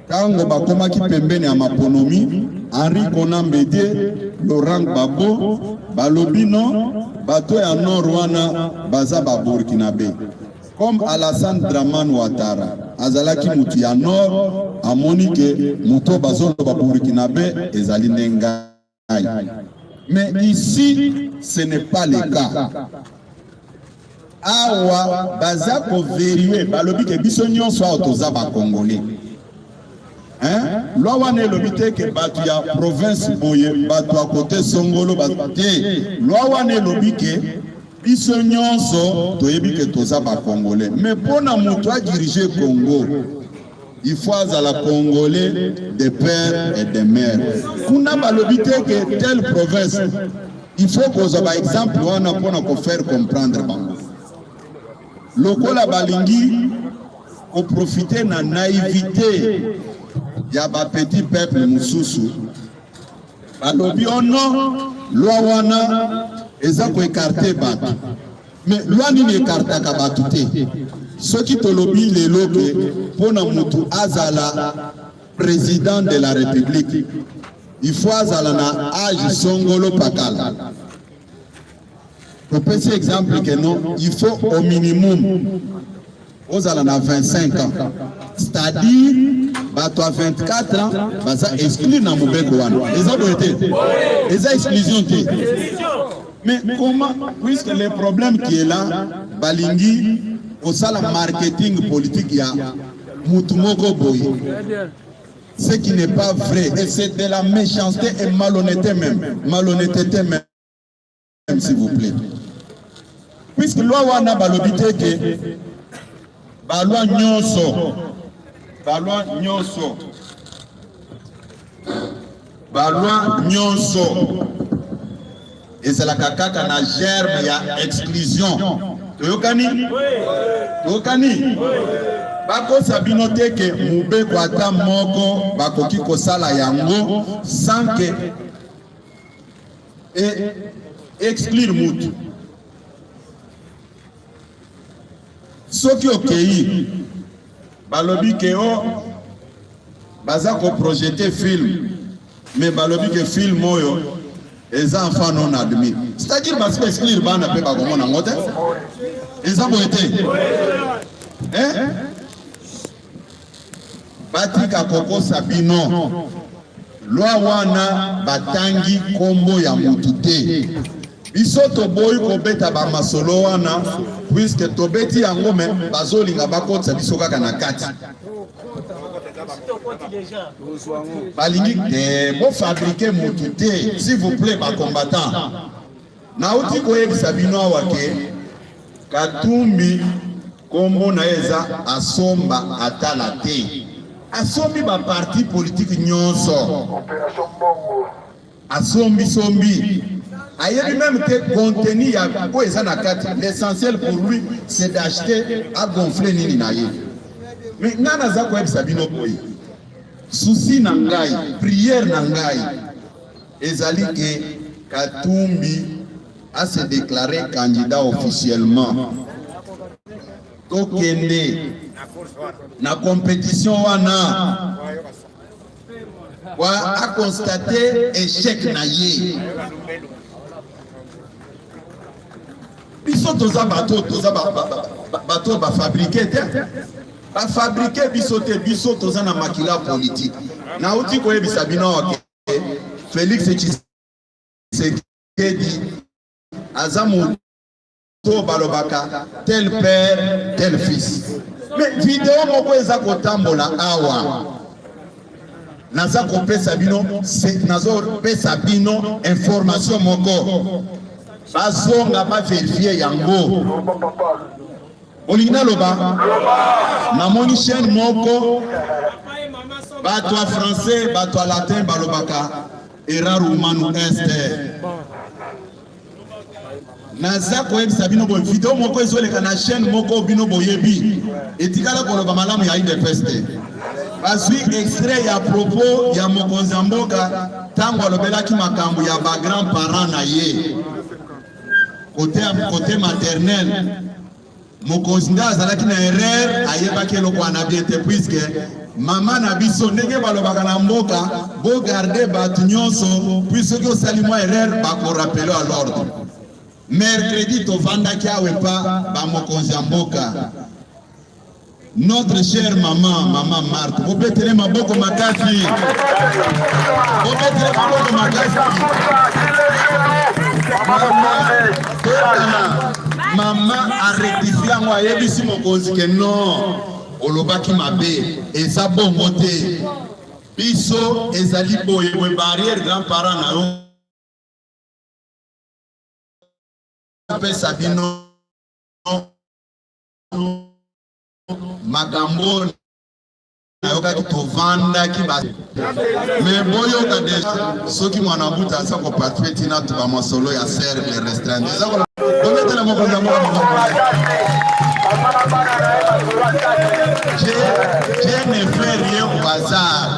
Kango bakomaki pembeni ya maponomi, Henri Konan Bédié, Laurent Gbagbo, balobino bato ya nord wana baza ba Burkinabé. Comme Alassane Dramane Ouattara, azalaki mutu ya nord, amoni ke muto bazolo ba Burkinabé ezali nengai. Mais ici, ce n'est pas le cas. Awa baza ko vérifier balobi ke biso nyonso autoza ba Congolais. Hein? Loi wane lobite ke batu ya province boye batu à côté Songolo batu. Loi wane lobike biso nyonso toyebi ke toza ba Congolais. Mais pona mutu a diriger Congo, il faut à la Congolais des pères et des mères. Kuna balobite que telle province, il faut qu'on ait par exemple wana pona ko faire comprendre bango. Lokola balingi ko profiter na naïveté ya ba petit peuple mususu. Balobi ono loi wana eza ko écarter batu. Mais loi ni écarta ka batu te. Ceux qui tolobi lelo ke pona mutu azala président de la République, il faut azala na âge Songolo Pakala. Pour petit exemple que non, il faut au minimum aux alentours de 25 ans. C'est-à-dire, bato à 24 ans, ça exclut dans Moubeko Wana. Ils ont exclusion. Mais comment, puisque le problème qui est là, Balingi, au salon marketing politique, il y a Moutoumoko Boy. Ce qui n'est pas vrai, et c'est de la méchanceté et malhonnêteté même, s'il vous plaît. Puisque loi wana balobite ke balwa nyonso et c'est la kaka na germe ya exclusion. Toyokani bako sabino te ke Moubeko ata moko bakoki kosala yango sans que exclure mutu. Soki okei balobi ke o baza ko projeter film mais balobi ke film oyo les enfants non admis, c'est-à-dire parce que exclure bana pe ba komona ngote eza boete batika koko sabino loi wana batangi kombo ya mutu te. Biso toboyi kobeta ba masolo wana puisque tobeti yango me bazolinga bakotisa biso kaka na kati. Balingi te bo fabriquer mutu te, s'il vous plaît ba combattant. Na uti koyebisa bino awa ke Katumbi kombo na eza asomba atala te. Asombi ba parti politique nyonso. Asombi. Aïe même que contenu ya ko ezana kati, l'essentiel pour lui c'est d'acheter à gonfler nini naye. Mais nana za ko ebisa bino boy. Souci na ngai, prière na ngai. Ezali ke Katumbi a se déclaré candidat officiellement. Tokende na compétition wana a constaté échec naye. Biso toza bateau ba fabriquer ba fabriquer biso toza na makila politique. Na uti ko yebisa bino ke Félix Tshisekedi azamu to balobaka tel père tel fils. Mais vidéo moko eza kotambola awa. Naza ko pesa bino information moko. Bazonga ba vérifier yango. Olingna loba na moni chaîne moko bato français bato latin balobaka erreur humano este. Naza ko ebisa bino bo vidéo moko ezoleka na chaîne moko bino boyebi etikala koloba malamu ya IDPS. Bazwi extrait ya propos ya mokonzi mboka tango alobelaki makambo ya ba grand parents na ye. Côté maternel, mokonzi nda azalaki na erreur ayebaki eloko anabiete puisque maman na biso ndenge balobaka na mboka bo garder bato nyonso puisque osali mwa erreur bako rappeler à l'ordre. Mercredi tovandaki awe pa ba mokonzi mboka. Notre chère maman Marthe, vous pouvez tenir ma boko makasi. Vous pouvez tenir ma boko makasi. Maman a rectifié moi et bisi mokonzi que non. Olobaki mabe eza bongo te. Biso ezali boye we barrière grand-parents na yo. Pesa bino magambo nayoka tovanda kiba mais boyo ka deja soki mwana buta sa ko parfait na to ba masolo ya serre les restaurants za ko donete la moko za moko je ne fais rien au hasard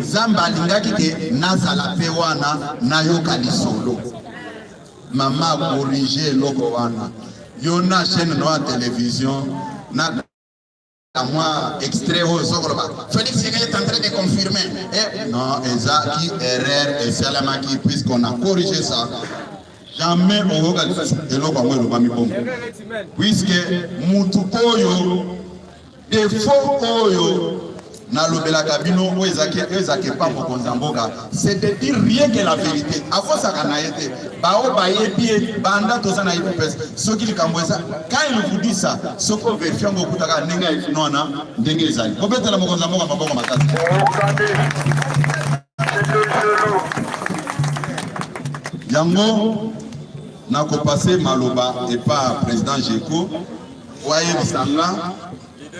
zamba lingaki ke nazala pe wana nayoka lisolo mama corriger loko wana yona chaîne no télévision na moi extrait au Zogoloba. Félix est en train de confirmer. Non, Ezaki, erreur, et Salamaki, puisqu'on a corrigé ça. Jamais on va puisque Moutukoyo défaut oyo na lobela kabino ezake pas mokonzamboka, c'est de dire rien que la vérité. Avant ça kana été bao bayebi banda toza na ipes soki likamboza quand il vous dit ça soko vérifie ngo kutaka ndenge nona ndenge ezali kobeta la mokonzamboka mabongo makasi. Yango na ko passer maloba et pas président Jeko waye bisanga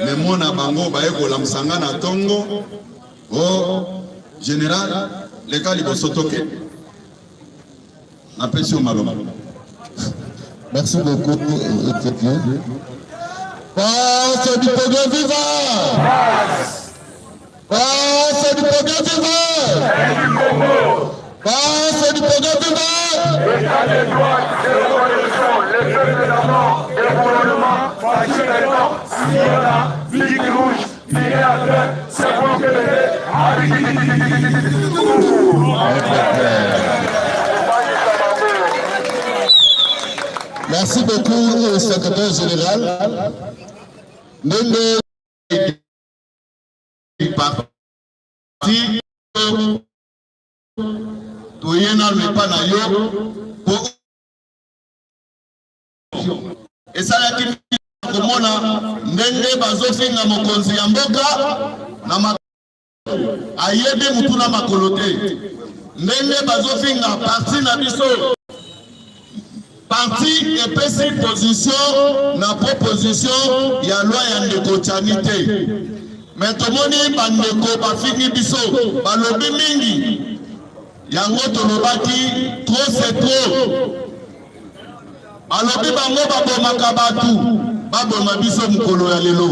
mais mon abango baye ko la musanga na tongo oh général les cas liboso toke na pression maloba. Merci beaucoup Force du progrès vivant. Force du progrès vivant. Force du progrès vivant. L'état des droits, des reconnaissances, les peuples d'abord, des gouvernements, factuellement, s'il y en a, Ligue rouge, tiré à terre, c'est pour que Merci beaucoup, secrétaire général. Nende parti toyena le panayo pour et ça la qui komona ndenge bazofinga mokonzi ya mboka na ayebe mutuna makolote ndenge bazofinga parti na biso parti epesi position na proposition ya loi ya ndeko chanite mais tomoni bandeko bafingi biso balobi mingi yango tolobaki trop c'est trop balobi bango babomaka batu baboma biso mokolo ya lelo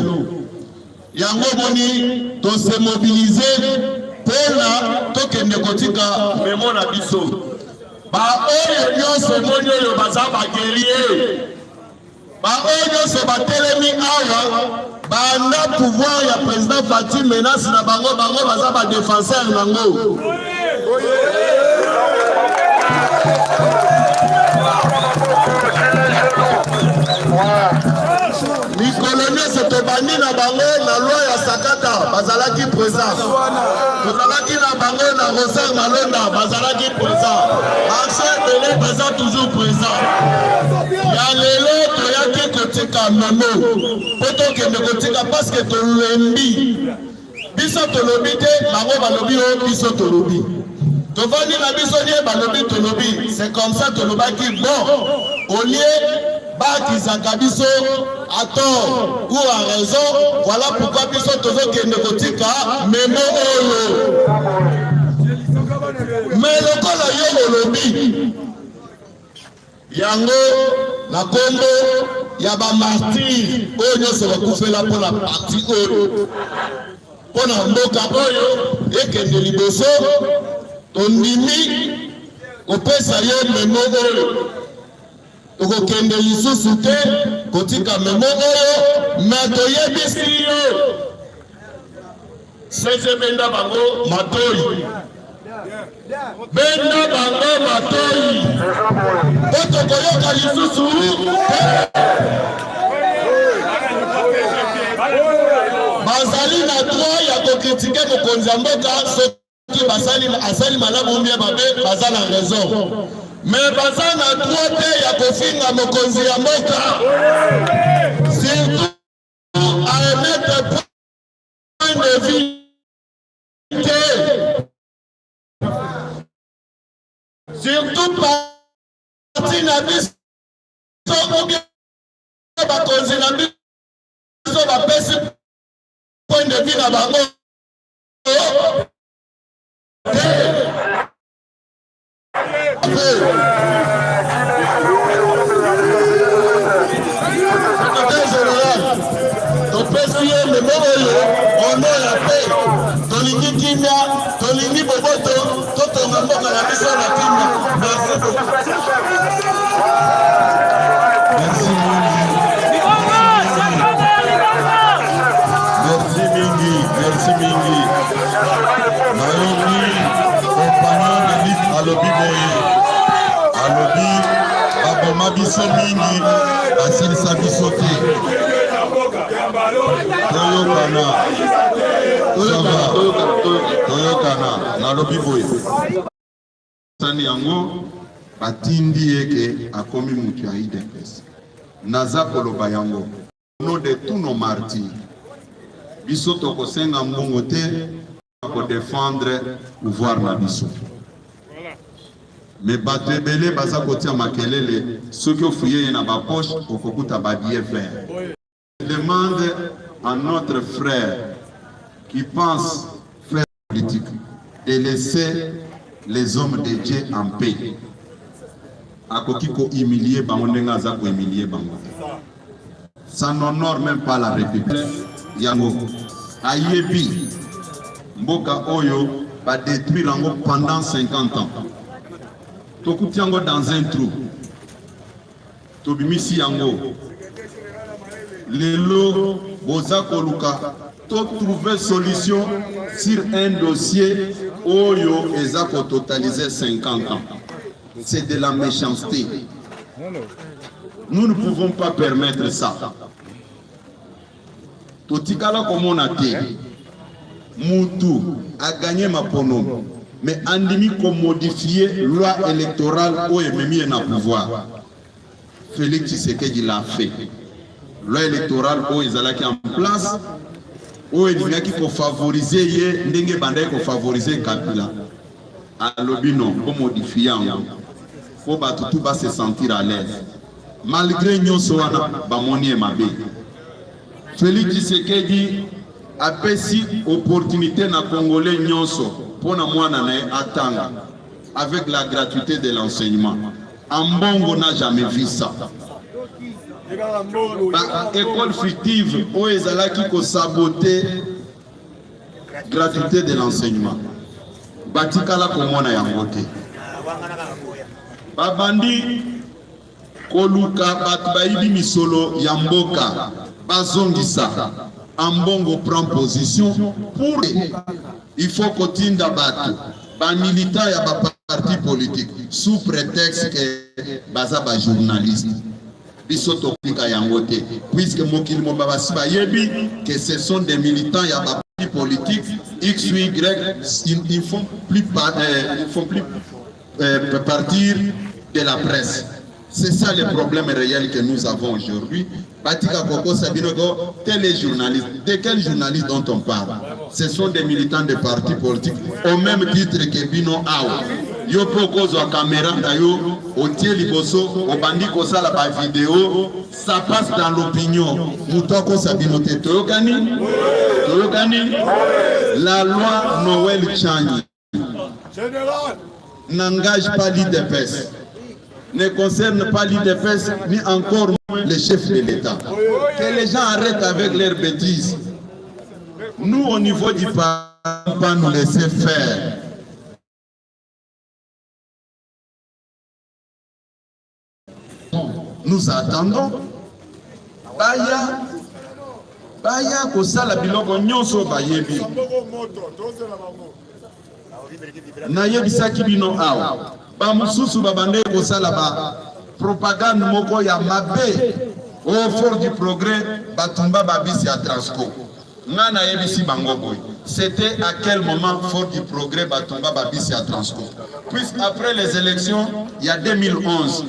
yango moni tose mobilize mpona tokende kotika memo na biso baoyo nyonso moni oyo baza bagerie baoyo nyonso batelemi awa banda pouvoir ya président Fatim menace na bango baza badefenseur nango Nikolonye se tobandi na bango na loi ya sakata bazalaki présent tozalaki na bango na Rosa Malonda bazalaki présent ancien délai présent toujours présent ya lelo toyaki kotika memo po tokende kotika parce que tolembi biso tolobi te bango balobi oyo biso tolobi tovandi na biso nie balobi tolobi c'est comme ça tolobaki bon au lieu bakizaka biso à tort ou à raison voilà pourquoi biso tozokende kotika memo oyo mais lokola yo olobi yango na kombo ya bamartire oyo nyonso bakufela mpona parti oyo mpona mboka oyo ekende liboso tondimi kopesa yo memo oyo tokokende lisusu te kotika memo oyo me toyebisi yo seze benda bango matoyi benda bango matoyi po tokoyoka lisusu bazali na droit ya kokritike mokonzi ya mboka soki asali malamu mbie mabe baza na raison mais baza na droit te ya kofinga mokonzi ya mboka surtout à émettre point de vue te surtout parti na biso ou bien bakonzi na biso bapesi point de vue na bango topesi ye memo oyo ono ya pe tolingi kimia tolingi boboto totonga mboka na biso na kimia. Merci mingi nayoki compagnon de lutte alobi boye alobi baboma biso mingi basilisa biso te toyokana nalobi boye sani yango batindi eke akomi mutu ya IDPS naza koloba yango au nom de tous nos martyrs biso tokosenga mbongo te kodefendre pouvoir na biso mais bato ebele baza kotia makelele soki ofuye ye na bapoche okokuta babillet vert. Demande à notre frère qui pense faire politique de laisser les hommes de Dieu en paix. Akoki ko humilier bango ndenga za ko humilier bango. Ça n'honore même pas la République. Yango ayebi mboka oyo va détruire yango pendant 50 ans. Tokuti yango dans un trou. Tobimisi yango. Lelo boza koluka to trouver solution sur un dossier oyo ezako totaliser 50 ans. C'est de la méchanceté. Nous ne pouvons pas permettre ça. Totikala komona te. Mutu a gagné ma pono. Mais andimi ko modifier loi électorale oyo memi na pouvoir. Félix Tshisekedi l'a fait. Loi électorale oyo ezalaki en place oyo elingaki kofavorize ye ndenge bandaki kofavorize Kabila. Alobi non po modifie yango po bato tout va se sentir à l'aise malgré nyonso wana bamoni mabe. Félix Tshisekedi apesi opportunité na Congolais nyonso pona mwana na atanga avec la gratuité de l'enseignement. Ambongo n'a jamais vu ça. École fictive où ezalaki ko saboter gratuité de l'enseignement. Batikala komona yango te. Babandi koluka bat bayibi misolo ya mboka bazongisa. Ambongo prend position pour il faut kotinda bato ba militant ya ba parti politique sous prétexte que baza ba journaliste. Bisoto pika yangote puisque mokili mobabasi ba yebi que ce sont des militants ya ba parti politique X ou Y, ils font plus partir de la presse. C'est ça le problème réel que nous avons aujourd'hui. Batika Koko Sabinogo, tel est journaliste. De quel journaliste dont on parle? Ce sont des militants de partis politiques au même titre que Bino Awa. Yo poko zo caméra tayo, o tie liboso, o bandi ko sala ba vidéo, ça passe dans l'opinion. Mutoko Sabinote Toyokani, la loi Noël Changi n'engage pas l'IDPS, ne concerne pas l'IDPS ni encore les chefs de l'État. Que les gens arrêtent avec leurs bêtises. Nous, au niveau du Parlement, pas nous laisser faire. Nous attendons. Baya kosala biloko nyonso bayebi. Na yebisaki bino awa. Ba mususu babande kosala ba propagande moko ya mabe au fort du progrès batumba babisi à Transco. Ngana yebisi bango boy. C'était à quel moment fort du progrès batumba babisi à Transco? Puisqu'après les élections, il y a 2011,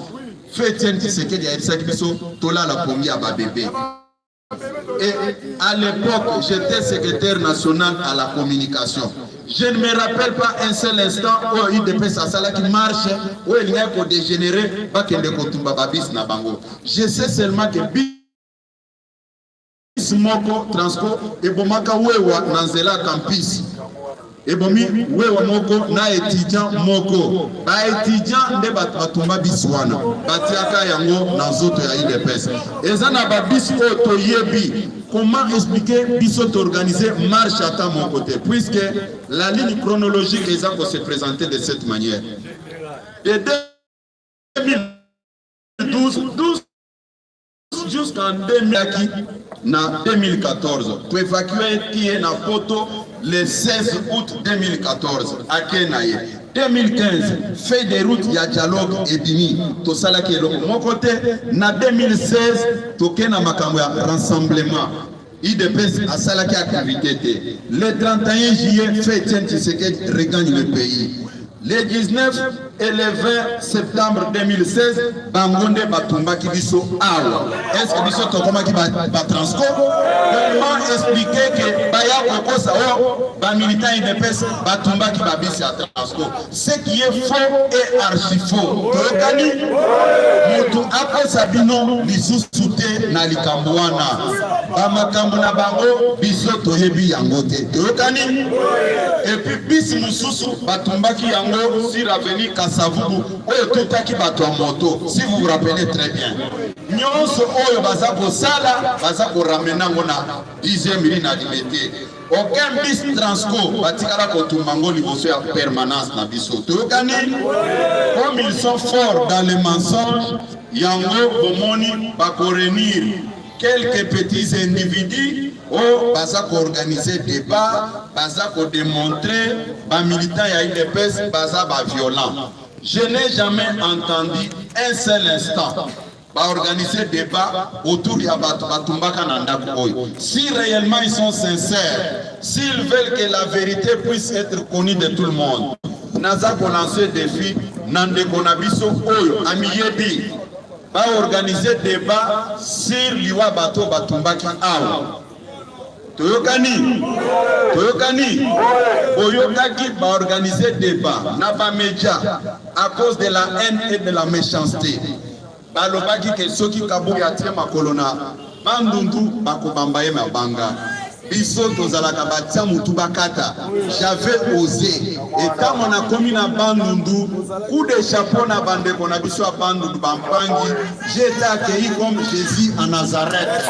fait Tshisekedi a yebisaki biso tola la pongi ya ba bébé. Et à l'époque, j'étais secrétaire national à la communication. Je ne me rappelle pas un seul instant où il y a des qui marche, où il y a des dégénérés, pas qu'il y ait des na bango. Je sais seulement que bis moko transco et bomaka wewa nanzela campus. Et bomi wewa moko na étudiant moko. Ba étudiant nde batumba biswana. Batiaka yango na zoto ya IDPS. Ezana ba bis oto yebi. Comment expliquer bisot organiser marche à mon côté, puisque la ligne chronologique est à se présenter de cette manière. De 2012 jusqu'en 2014, pour évacuer qui est la photo le 16 août 2014 à Kenaye. 2015, fait des routes, il y a dialogue et dini. Tout ça là qui est mon côté. Na 2016, toke na makambo ya rassemblement. IDPS a salaki activité. Le 31 juillet, fait Etienne Tshisekedi regagne le pays. Le 19 et le 20 septembre 2016, Bangonde Batumbaki biso awa. Est-ce que biso tokomaki Batransco? Comment expliquer que Baya Koko Sao, Bamilitant IDPS, Batumbaki Babisi à Transco? Ce qui est faux et archi faux. Toyokani, Mutu Ako Sabino, Lisusute, Nalikambouana. Bamakambuna Bango, Biso Toyebi Yangote. Toyokani, et puis Bis Mususu, Batumbaki Yango. Sur l'avenir Kassavubu, moto. Si vous vous rappelez très bien, Nyonso Oyo Bazako Sala, Bazako Ramenango na 10e ligne à limité. Aucun bis Transco, Batikara Kotumbango Liboso à permanence na biso. Tokani, comme ils sont forts dans les mensonges, Yango Bomoni Bakorenir quelques petits individus. Oh, baza ko organiser débat, baza ko démontrer, ba militant ya IDPS, baza ba violent. Je n'ai jamais entendu un seul instant ba organiser débat autour de Batumbaka Nandakoy. Si réellement ils sont sincères, s'ils veulent que la vérité puisse être connue de tout le monde, naza ko lancer défi nande konabiso oyo amiyebi ba organiser débat sur liwa bato Batumbaki awa. Toyokani, Boyokaki va organiser débat, n'a pas média, à cause de la haine et de la méchanceté. Balobaki ke soki kabu ya tema kolona, bandundu bakobambaye mabanga. Biso tozalaka batia mutu bakata. J'avais osé. Et quand on a commis na bandundu, coup de chapeau na bande qu'on a biso à bandundu bampangi, j'ai été accueilli comme Jésus en Nazareth.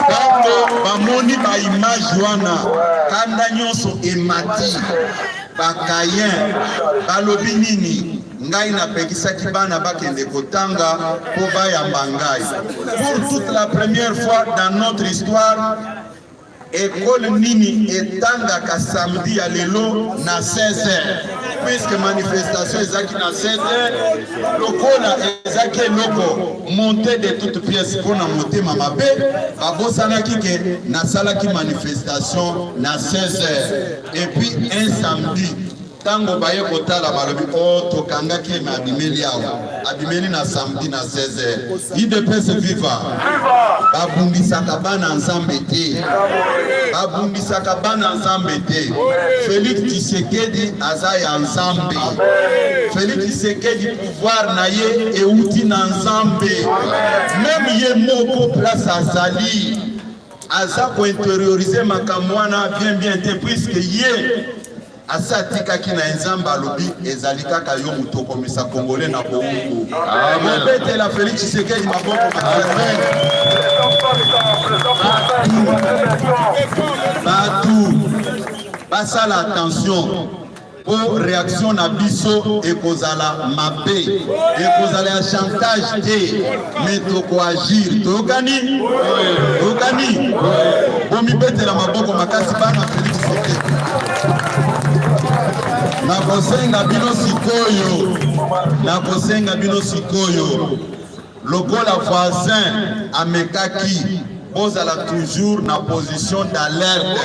Quand bamoni ba image wana, kanda nyonso emati, bakayen, balobi nini, ngai na pekisaki bana bakende kotanga po bayamba ngai. Pour toute la première fois dans notre histoire, école nini etangaka samedi ya lelo na 16h. Puisque manifestation ezaki na 16h, lokola ezaki loko monter de toutes pièces pour na motema mabe, babosanaki ke nasalaki manifestation na 16h. Et puis un samedi, tango baye kotala balobi o tokangaki na abimeli awa, abimeli na samedi na 16h. IDPS viva, babumbisaka bana nzambe te, babumbisaka bana nzambe te. Félix Tshisekedi aza ya nzambe, Félix Tshisekedi pouvoir na ye euti na nzambe. Même ye moko place azali, aza ko intérioriser makamwana bien te, puisque ye asatika ki na nzamba alobi ezalika ka yo muto komisa congolais na bongo. Amen. Bete la Félix Tshisekedi maboko makazeng. Batou basala attention pour réaction na biso ekozala mabe, ekozala ya chantage te, mais toko agir. Tokani bomi bete la maboko makasi bana Félix Tshisekedi. Nakosenga bino sikoyo, lokola voisin amekaki, ozala toujours na position d'alerte.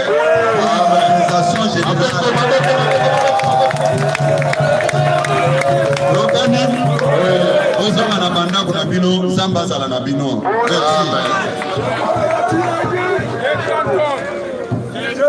Organisation générale. Lokani, ozama na bandako na bino, zamba zala na bino. Merci.